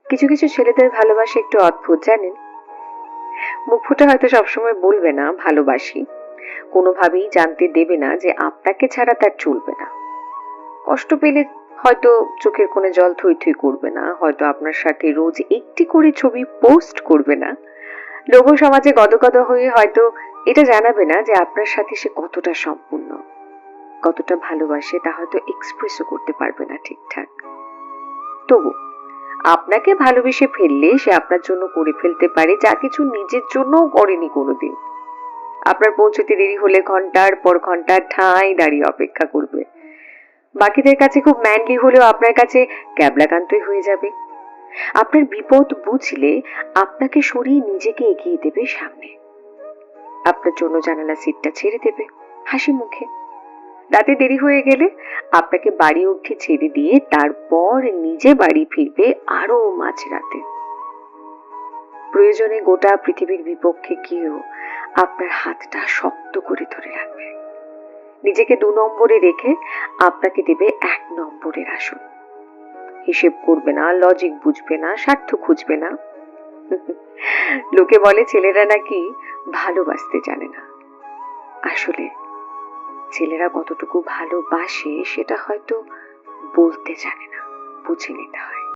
কিছু কিছু ছেলেদের ভালোবাসা একটু অদ্ভুত, জানেন? মুখ ফুটে হয়তো সবসময় বলবে না ভালোবাসি, কোনোভাবেই জানতে দেবে না যে আপনাকে ছাড়া তার চলবে না। কষ্ট পেলে হয়তো চোখের কোণে জল থই থই করবে না, হয়তো আপনার সাথে রোজ একটি করে ছবি পোস্ট করবে না, লোক সমাজে গদগদ হয়ে হয়তো এটা জানাবে না যে আপনার সাথে সে কতটা সম্পূর্ণ, কতটা ভালোবাসে তা হয়তো এক্সপ্রেসও করতে পারবে না ঠিকঠাক। তবু আপনাকে ভালোবেসে ফেললে সে আপনার জন্য করে ফেলতে পারে যা কিছু নিজের জন্যও করেনি কোনোদিন। আপনার পৌঁছতে দেরি হলে ঘন্টার পর ঘন্টা ঠাঁই দাঁড়িয়ে অপেক্ষা করবে। বাকিদের কাছে খুব ম্যানলি হলেও আপনার কাছে ক্যাবলাকান্তই হয়ে যাবে। আপনার বিপদ বুঝলে আপনাকে সরিয়ে নিজেকে এগিয়ে দেবে সামনে। আপনার জন্য জানালা সিটটা ছেড়ে দেবে হাসি মুখে। রাতে দেরি হয়ে গেলে আপনাকে বাড়ি অবধি ছেড়ে দিয়ে তারপর নিজে বাড়ি ফিরবে আরো মাঝরাতে। প্রয়োজনে গোটা পৃথিবীর বিপক্ষে গিয়েও আপনার হাতটা শক্ত করে ধরে রাখবে। নিজেকে 2 নম্বরে রেখে আপনাকে দেবে 1 নম্বরের আসন। হিসেব করবে না, লজিক বুঝবে না, স্বার্থ খুঁজবে না। লোকে বলে ছেলেরা নাকি ভালোবাসতে জানে না। আসলে ছেলেরা কতটুকু ভালোবাসে সেটা হয়তো বলতে জানে না, বুঝে নিতে হয়।